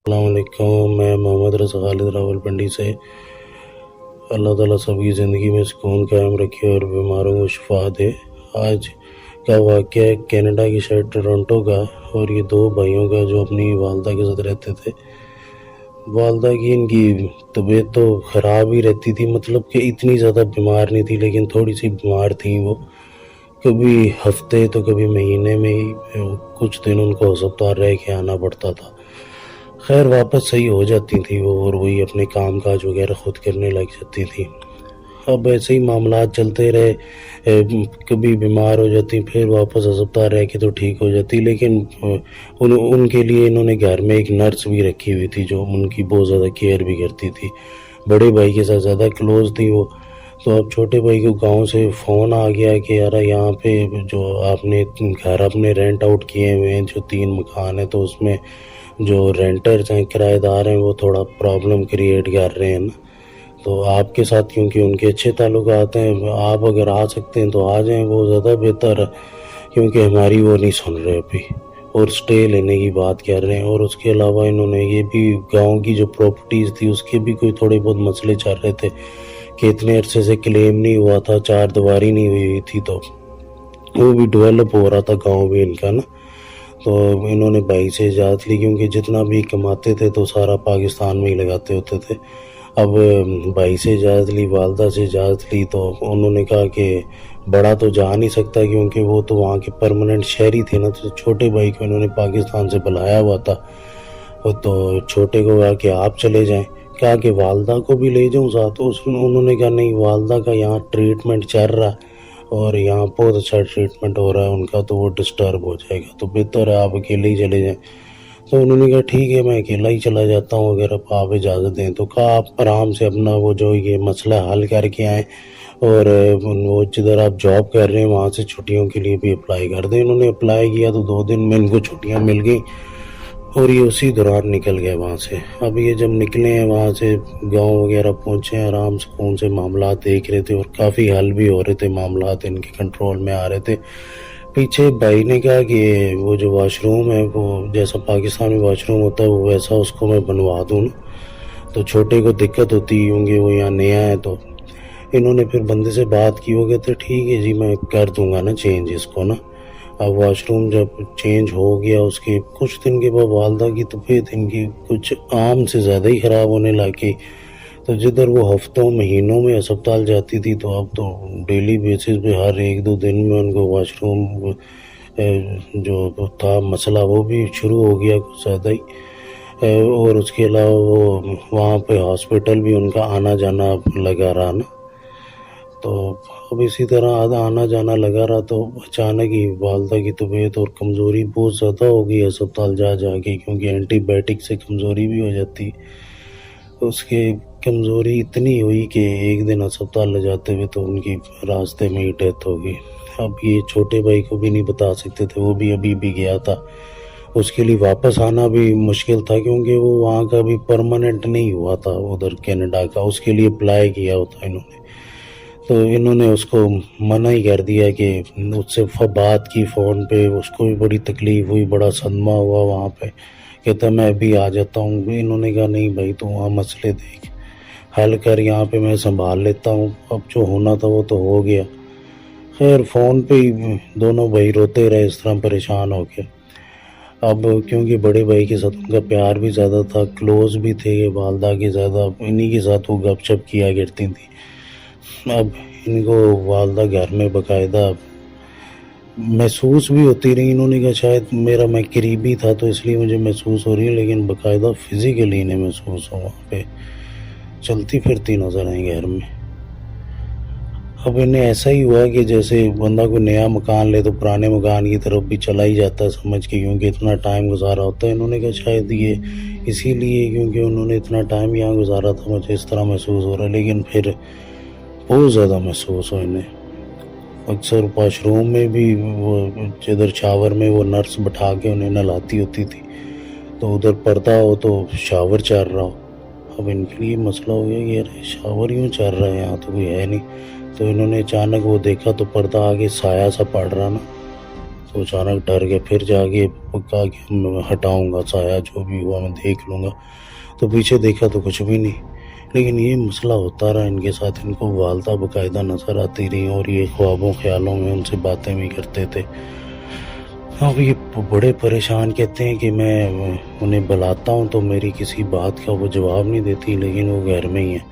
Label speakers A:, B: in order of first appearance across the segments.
A: السلام علیکم، میں محمد رضا خالد راولپنڈی سے۔ اللہ تعالیٰ سب کی زندگی میں سکون قائم رکھے اور بیماروں کو شفا دے۔ آج کا واقعہ ہے کینیڈا کی شہر ٹورنٹو کا، اور یہ دو بھائیوں کا جو اپنی والدہ کے ساتھ رہتے تھے۔ والدہ کی ان کی طبیعت تو خراب ہی رہتی تھی، مطلب کہ اتنی زیادہ بیمار نہیں تھی لیکن تھوڑی سی بیمار تھیں وہ، کبھی ہفتے تو کبھی مہینے میں ہی کچھ دن ان کو ہسپتال رہ کے آنا پڑتا تھا۔ خیر واپس صحیح ہو جاتی تھی وہ، اور وہی اپنے کام کاج وغیرہ خود کرنے لگ جاتی تھی۔ اب ایسے ہی معاملات چلتے رہے، کبھی بیمار ہو جاتی پھر واپس ہسپتال رہ کے تو ٹھیک ہو جاتی، لیکن ان کے لیے انہوں نے گھر میں ایک نرس بھی رکھی ہوئی تھی جو ان کی بہت زیادہ کیئر بھی کرتی تھی۔ بڑے بھائی کے ساتھ زیادہ کلوز تھی وہ، تو اب چھوٹے بھائی کو گاؤں سے فون آ گیا کہ یار یہاں پہ جو آپ نے گھر اپنے رینٹ آؤٹ کیے ہوئے ہیں، جو 3 مکان ہیں، تو اس میں جو رینٹرز ہیں، کرایہ دار ہیں، وہ تھوڑا پرابلم کریٹ کر رہے ہیں نا، تو آپ کے ساتھ کیونکہ ان کے اچھے تعلقات ہیں، آپ اگر آ سکتے ہیں تو آ جائیں، وہ زیادہ بہتر ہے، کیونکہ ہماری وہ نہیں سن رہے ابھی اور سٹے لینے کی بات کر رہے ہیں۔ اور اس کے علاوہ انہوں نے یہ بھی گاؤں کی جو پراپرٹیز تھی اس کے بھی کوئی تھوڑے بہت مسئلے چل رہے تھے کہ اتنے عرصے سے کلیم نہیں ہوا تھا، 4 دیواری نہیں ہوئی تھی، تو وہ بھی ڈیولپ ہو رہا تھا گاؤں بھی ان کا نا۔ تو انہوں نے بھائی سے اجازت لی، کیونکہ جتنا بھی کماتے تھے تو سارا پاکستان میں ہی لگاتے ہوتے تھے۔ اب بھائی سے اجازت لی، والدہ سے اجازت لی، تو انہوں نے کہا کہ بڑا تو جا نہیں سکتا کیونکہ وہ تو وہاں کے پرماننٹ شہری تھے نا، تو چھوٹے بھائی کو انہوں نے پاکستان سے بلایا ہوا تھا، تو چھوٹے کو کہا کہ آپ چلے جائیں، کہا کہ والدہ کو بھی لے جاؤں ساتھ، انہوں نے کہا نہیں، والدہ کا یہاں ٹریٹمنٹ چل رہا ہے اور یہاں بہت اچھا ٹریٹمنٹ ہو رہا ہے ان کا، تو وہ ڈسٹرب ہو جائے گا، تو بہتر ہے آپ اکیلے ہی چلے جائیں۔ تو انہوں نے کہا ٹھیک ہے، میں اکیلا ہی چلا جاتا ہوں اگر آپ اجازت دیں، تو کہا آپ آرام سے اپنا وہ جو یہ مسئلہ حل کر کے آئیں، اور وہ جدھر آپ جاب کر رہے ہیں وہاں سے چھٹیوں کے لیے بھی اپلائی کر دیں۔ انہوں نے اپلائی کیا تو 2 دن میں ان کو چھٹیاں مل گئیں، اور یہ اسی دوران نکل گئے وہاں سے۔ اب یہ جب نکلے ہیں وہاں سے، گاؤں وغیرہ پہنچے ہیں، آرام سکون سے معاملات دیکھ رہے تھے اور کافی حل بھی ہو رہے تھے، معاملات ان کے کنٹرول میں آ رہے تھے۔ پیچھے بھائی نے کہا کہ وہ جو واش روم ہے، وہ جیسا پاکستان میں واش روم ہوتا ہے وہ ویسا اس کو میں بنوا دوں نا، تو چھوٹے کو دقت ہوتی کیونکہ وہ یہاں نیا ہے۔ تو انہوں نے پھر بندے سے بات کی، وہ کہتے ٹھیک ہے جی میں کر دوں گا نا چینج اس کو نا۔ اب واش روم جب چینج ہو گیا، اس کے کچھ دن کے بعد والدہ کی طبیعت ان کی کچھ عام سے زیادہ ہی خراب ہونے لگی، تو جدھر وہ ہفتوں مہینوں میں ہسپتال جاتی تھی، تو اب تو ڈیلی بیسس پہ ہر 1-2 دن میں ان کو واش روم جو تھا مسئلہ وہ بھی شروع ہو گیا کچھ زیادہ ہی۔ اور اس کے علاوہ وہ وہاں پہ ہاسپٹل بھی ان کا آنا جانا لگا رہا نا، تو اب اسی طرح آنا جانا لگا رہا، تو اچانک ہی والدہ کی طبیعت اور کمزوری بہت زیادہ ہو گئی ہسپتال جا کے، کیونکہ اینٹی بائیوٹک سے کمزوری بھی ہو جاتی۔ اس کے کمزوری اتنی ہوئی کہ ایک دن ہسپتال لے جاتے ہوئے تو ان کی راستے میں ہی ڈیتھ ہو گئی۔ اب یہ چھوٹے بھائی کو بھی نہیں بتا سکتے تھے، وہ بھی ابھی بھی گیا تھا، اس کے لیے واپس آنا بھی مشکل تھا کیونکہ وہ وہاں کا بھی پرماننٹ نہیں ہوا تھا ادھر کینیڈا کا، اس کے لیے اپلائی کیا ہوتا انہوں نے، تو انہوں نے اس کو منع ہی کر دیا کہ اس سے بات کی فون پہ، اس کو بھی بڑی تکلیف ہوئی، بڑا صدمہ ہوا وہاں پہ، کہتا میں ابھی آ جاتا ہوں۔ انہوں نے کہا نہیں بھائی تو وہاں مسئلے دیکھ حل کر، یہاں پہ میں سنبھال لیتا ہوں، اب جو ہونا تھا وہ تو ہو گیا۔ خیر فون پہ ہی دونوں بھائی روتے رہے اس طرح پریشان ہو کے۔ اب کیونکہ بڑے بھائی کے ساتھ ان کا پیار بھی زیادہ تھا، کلوز بھی تھے یہ والدہ کے زیادہ، انہی کے ساتھ وہ گپ شپ کیا کرتی تھی۔ اب ان کو والدہ گھر میں باقاعدہ محسوس بھی ہوتی رہی، انہوں نے کہا شاید میں قریبی تھا تو اس لیے مجھے محسوس ہو رہی ہے، لیکن باقاعدہ فزیکلی انہیں محسوس ہو، وہاں پہ چلتی پھرتی نظر آئیں گھر میں۔ اب انہیں ایسا ہی ہوا کہ جیسے بندہ کوئی نیا مکان لے تو پرانے مکان کی طرف بھی چلا ہی جاتا ہے سمجھ کے، کیونکہ اتنا ٹائم گزارا ہوتا ہے۔ انہوں نے کہا شاید یہ اسی لیے کیونکہ انہوں نے اتنا ٹائم یہاں گزارا تھا مجھے اس طرح محسوس ہو رہا ہے، لیکن پھر بہت زیادہ محسوس ہو انہیں۔ اکثر واش روم میں بھی وہ جدھر شاور میں وہ نرس بٹھا کے انہیں نہلاتی ہوتی تھی، تو ادھر پردہ ہو تو شاور چل رہا ہو۔ اب ان کے لیے مسئلہ ہو گیا کہ یار شاور یوں چل رہا ہے، یہاں تو کوئی ہے نہیں، تو انہوں نے اچانک وہ دیکھا تو پردہ آگے سایہ سا پڑ رہا نا، تو اچانک ڈر گیا، پھر جا کے کہا کہ میں ہٹاؤں گا سایہ، جو بھی ہوا میں دیکھ لوں گا، تو پیچھے دیکھا تو کچھ بھی نہیں۔ لیکن یہ مسئلہ ہوتا رہا ان کے ساتھ، ان کو والدہ باقاعدہ نظر آتی رہی اور یہ خوابوں خیالوں میں ان سے باتیں بھی کرتے تھے۔ اب یہ بڑے پریشان، کہتے ہیں کہ میں انہیں بلاتا ہوں تو میری کسی بات کا وہ جواب نہیں دیتی، لیکن وہ گھر میں ہی ہیں۔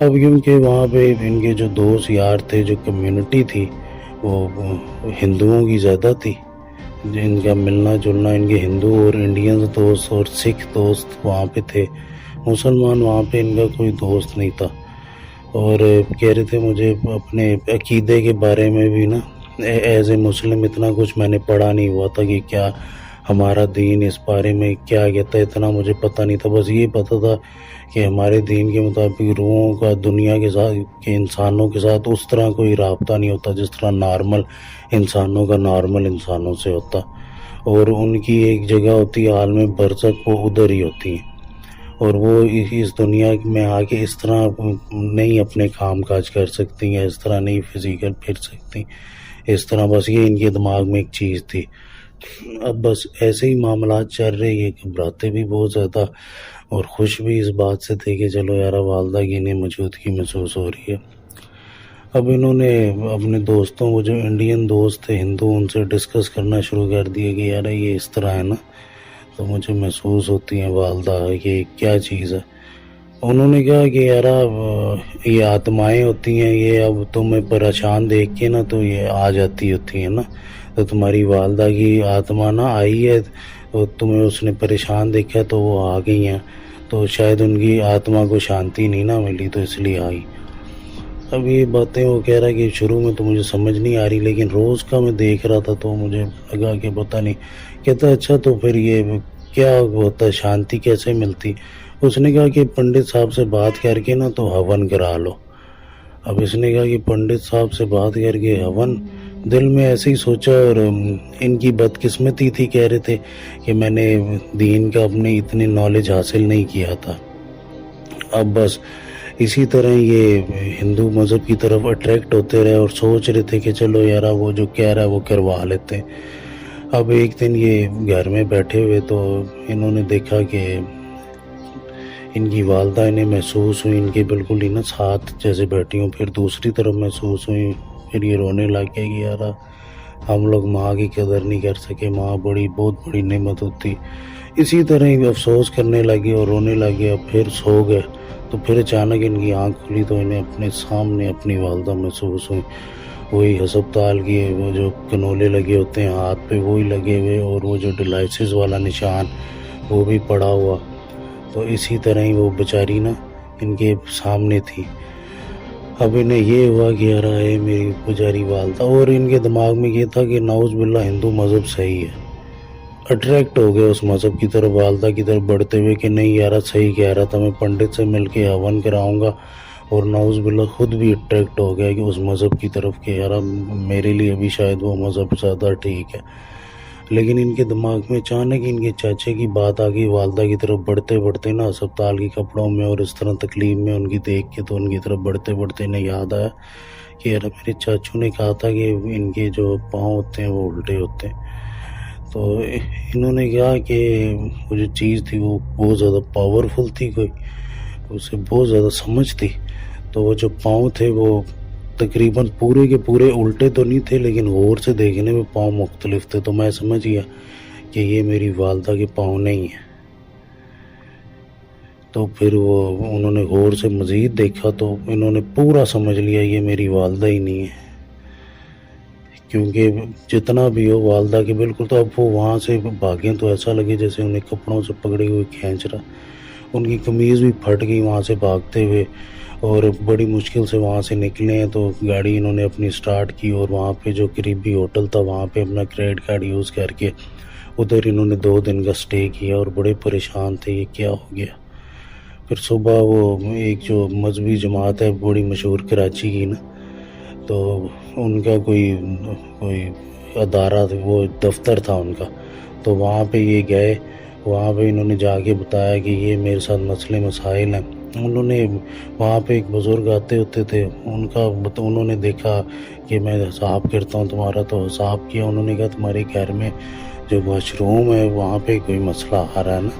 A: اب کیونکہ وہاں پہ ان کے جو دوست یار تھے، جو کمیونٹی تھی وہ ہندوؤں کی زیادہ تھی، جن کا ملنا جلنا، ان کے ہندو اور انڈینز دوست اور سکھ دوست وہاں پہ تھے، مسلمان وہاں پہ ان کا کوئی دوست نہیں تھا۔ اور کہہ رہے تھے مجھے اپنے عقیدے کے بارے میں بھی نا، ایز اے مسلم اتنا کچھ میں نے پڑھا نہیں ہوا تھا کہ کیا ہمارا دین اس بارے میں کیا کہتا ہے، اتنا مجھے پتہ نہیں تھا۔ بس یہ پتہ تھا کہ ہمارے دین کے مطابق روحوں کا دنیا کے ساتھ، کہ انسانوں کے ساتھ اس طرح کوئی رابطہ نہیں ہوتا جس طرح نارمل انسانوں کا نارمل انسانوں سے ہوتا، اور ان کی ایک جگہ ہوتی ہے عالم برزخ، وہ ادھر ہی ہوتی ہیں، اور وہ اس دنیا میں آ کے اس طرح نہیں اپنے کام کاج کر سکتی ہیں، اس طرح نہیں فزیکل پھر سکتی، اس طرح بس یہ ان کے دماغ میں ایک چیز تھی۔ اب بس ایسے ہی معاملات چل رہے، یہ گھبراتے بھی بہت زیادہ اور خوش بھی اس بات سے تھے کہ چلو یار والدہ کی انہیں موجودگی محسوس ہو رہی ہے۔ اب انہوں نے اپنے دوستوں، وہ جو انڈین دوست تھے ہندو، ان سے ڈسکس کرنا شروع کر دیا کہ یار یہ اس طرح ہے نا، تو مجھے محسوس ہوتی ہیں والدہ، یہ کیا چیز ہے۔ انہوں نے کہا کہ یار یہ آتمائیں ہوتی ہیں، یہ اب تمہیں پریشان دیکھ کے نا تو یہ آ جاتی ہوتی ہیں نا، تو تمہاری والدہ کی آتما نہ آئی ہے، تو تمہیں اس نے پریشان دیکھا تو وہ آ گئی ہیں، تو شاید ان کی آتما کو شانتی نہیں نہ ملی تو اس لیے آئی۔ اب یہ باتیں وہ کہہ رہا ہے کہ شروع میں تو مجھے سمجھ نہیں آ رہی، لیکن روز کا میں دیکھ رہا تھا تو مجھے لگا کہ پتہ نہیں۔ کہتا اچھا تو پھر یہ کیا ہوتا ہے، شانتی کیسے ملتی؟ اس نے کہا کہ پنڈت صاحب سے بات کر کے نا تو ہون کرا لو۔ اب اس نے کہا کہ پنڈت صاحب سے بات کر کے ہون، دل میں ایسے ہی سوچا، اور ان کی بدقسمتی تھی، کہہ رہے تھے کہ میں نے دین کا اپنے اتنی نالج حاصل نہیں کیا تھا۔ اب بس اسی طرح یہ ہندو مذہب کی طرف اٹریکٹ ہوتے رہے اور سوچ رہے تھے کہ چلو یار وہ جو کہہ رہا ہے وہ کروا لیتے ہیں۔ اب ایک دن یہ گھر میں بیٹھے ہوئے تو انہوں نے دیکھا کہ ان کی والدہ انہیں محسوس ہوئی، ان کے بالکل ہی نا ساتھ جیسے بیٹھی ہوں، پھر دوسری طرف محسوس ہوئی، پھر یہ رونے لگ گئے کہ یار ہم لوگ ماں کی قدر نہیں کر سکے، ماں بہت بڑی نعمت ہوتی۔ اسی طرح ہی افسوس کرنے لگے اور رونے لگے، اب پھر سو گئے، تو پھر اچانک ان کی آنکھ کھلی تو انہیں اپنے سامنے اپنی والدہ محسوس ہوئی، وہی ہسپتال کی وہ جو کنولے لگے ہوتے ہیں ہاتھ پہ وہی لگے ہوئے، اور وہ جو ڈائلسس والا نشان وہ بھی پڑا ہوا، تو اسی طرح ہی وہ بیچاری نا ان کے سامنے تھی۔ اب انہیں یہ ہوا کہ یار اے میری بیچاری والدہ، اور ان کے دماغ میں یہ تھا کہ نعوذ باللہ ہندو مذہب صحیح ہے، اٹریکٹ ہو گئے اس مذہب کی طرف، والدہ کی طرف بڑھتے ہوئے کہ نہیں یار صحیح کہہ رہا تھا، میں پنڈت سے مل کے ہون کراؤں گا، اور نعوذ باللہ خود بھی اٹریکٹ ہو گیا کہ اس مذہب کی طرف کہ یار میرے لیے بھی شاید وہ مذہب زیادہ ٹھیک ہے۔ لیکن ان کے دماغ میں اچانک ان کے چاچے کی بات آ گئی، والدہ کی طرف بڑھتے بڑھتے نا ہسپتال کے کپڑوں میں اور اس طرح تکلیف میں ان کی دیکھ کے، تو ان کی طرف بڑھتے بڑھتے انہیں یاد آیا کہ یار میرے چاچو نے کہا تھا کہ ان کے جو پاؤں ہوتے ہیں وہ الٹے ہوتے ہیں۔ تو انہوں نے کہا کہ وہ جو چیز تھی وہ بہت زیادہ پاورفل تھی، کوئی اسے بہت زیادہ سمجھ تھی، تو وہ جو پاؤں تھے وہ تقریباً پورے کے پورے الٹے تو نہیں تھے، لیکن غور سے دیکھنے میں پاؤں مختلف تھے، تو میں سمجھ گیا کہ یہ میری والدہ کے پاؤں نہیں ہیں۔ تو پھر وہ انہوں نے غور سے مزید دیکھا تو انہوں نے پورا سمجھ لیا یہ میری والدہ ہی نہیں ہے، کیونکہ جتنا بھی ہو والدہ کے بالکل، تو اب وہ وہاں سے بھاگیں تو ایسا لگے جیسے انہیں کپڑوں سے پکڑے ہوئے کھینچ رہا، ان کی قمیض بھی پھٹ گئی وہاں سے بھاگتے ہوئے، اور بڑی مشکل سے وہاں سے نکلے ہیں، تو گاڑی انہوں نے اپنی سٹارٹ کی، اور وہاں پہ جو قریبی ہوٹل تھا وہاں پہ اپنا کریڈٹ کارڈ یوز کر کے ادھر انہوں نے 2 دن کا سٹے کیا، اور بڑے پریشان تھے یہ کیا ہو گیا۔ پھر صبح وہ ایک جو مذہبی جماعت ہے بڑی مشہور کراچی کی نا، تو ان کا کوئی ادارہ تھا، وہ دفتر تھا ان کا، تو وہاں پہ یہ گئے، وہاں پہ انہوں نے جا کے بتایا کہ یہ میرے ساتھ مسئلے مسائل ہیں، انہوں نے وہاں پہ ایک بزرگ آتے ہوتے تھے، انہوں نے دیکھا کہ میں حساب کرتا ہوں تمہارا، تو حساب کیا، انہوں نے کہا تمہارے گھر میں جو واش روم ہے وہاں پہ کوئی مسئلہ آ رہا ہے نا،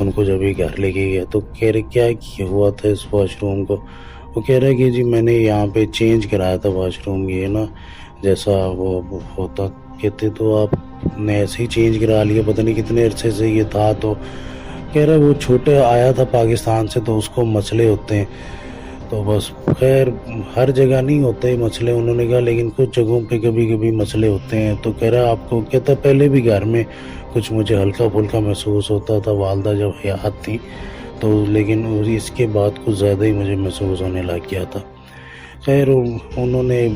A: ان کو جب یہ گھر لے کے گیا تو کہہ رہے کیا ہوا تھا اس واش روم کو؟ وہ کہہ رہا ہے کہ جی میں نے یہاں پہ چینج کرایا تھا واش روم، یہ نا جیسا وہ ہوتا، کہتے تو آپ نے ایسے ہی چینج کرا لیا، پتہ نہیں کتنے عرصے سے یہ تھا، تو کہہ رہا وہ چھوٹے آیا تھا پاکستان سے تو اس کو مسئلے ہوتے ہیں، تو بس خیر ہر جگہ نہیں ہوتے مسئلے، انہوں نے کہا لیکن کچھ جگہوں پہ کبھی کبھی مسئلے ہوتے ہیں، تو کہہ رہا آپ کو، کہتا پہلے بھی گھر میں کچھ مجھے ہلکا پھلکا محسوس ہوتا تھا والدہ جب حیات تھی تو، لیکن اس کے بعد کچھ زیادہ ہی مجھے محسوس ہونے لگ گیا تھا۔ خیر انہوں نے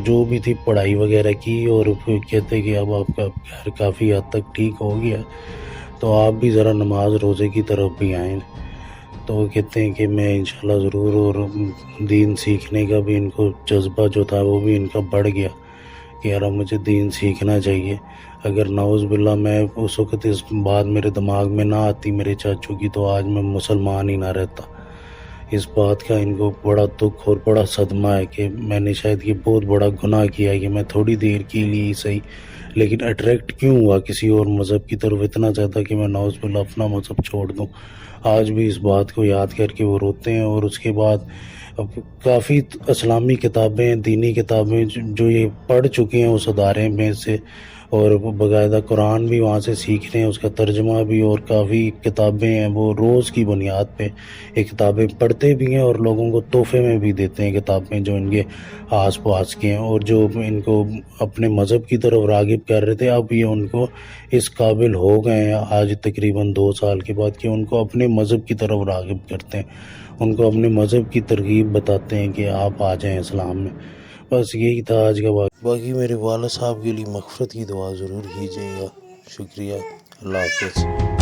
A: جو بھی تھی پڑھائی وغیرہ کی، اور پھر کہتے کہ اب آپ کا گھر کافی حد تک ٹھیک ہو گیا تو آپ بھی ذرا نماز روزے کی طرف بھی آئیں، تو وہ کہتے ہیں کہ میں انشاءاللہ ضرور، اور دین سیکھنے کا بھی ان کو جذبہ جو تھا وہ بھی ان کا بڑھ گیا کہ یار اب مجھے دین سیکھنا چاہیے، اگر نعوذ باللہ میں اس وقت اس بات میرے دماغ میں نہ آتی میرے چاچو کی تو آج میں مسلمان ہی نہ رہتا۔ اس بات کا ان کو بڑا دکھ اور بڑا صدمہ ہے کہ میں نے شاید یہ بہت بڑا گناہ کیا کہ میں تھوڑی دیر کے لیے ہی صحیح لیکن اٹریکٹ کیوں ہوا کسی اور مذہب کی طرف اتنا زیادہ کہ میں نعوذ باللہ اپنا مذہب چھوڑ دوں۔ آج بھی اس بات کو یاد کر کے وہ روتے ہیں، اور اس کے بعد اب کافی اسلامی کتابیں، دینی کتابیں جو یہ پڑھ چکے ہیں اس ادارے میں سے، اور باقاعدہ قرآن بھی وہاں سے سیکھ رہے ہیں، اس کا ترجمہ بھی، اور کافی کتابیں ہیں وہ روز کی بنیاد پہ یہ کتابیں پڑھتے بھی ہیں اور لوگوں کو تحفے میں بھی دیتے ہیں کتابیں جو ان کے آس پاس کے ہیں، اور جو ان کو اپنے مذہب کی طرف راغب کر رہے تھے اب یہ ان کو اس قابل ہو گئے ہیں آج تقریباً 2 سال کے بعد کہ ان کو اپنے مذہب کی طرف راغب کرتے ہیں، ان کو اپنے مذہب کی ترغیب بتاتے ہیں کہ آپ آ جائیں اسلام میں۔ بس یہی تھا آج کا باقی میرے والد صاحب کے لیے مغفرت کی دعا ضرور کیجیے گا۔ شکریہ، اللہ حافظ۔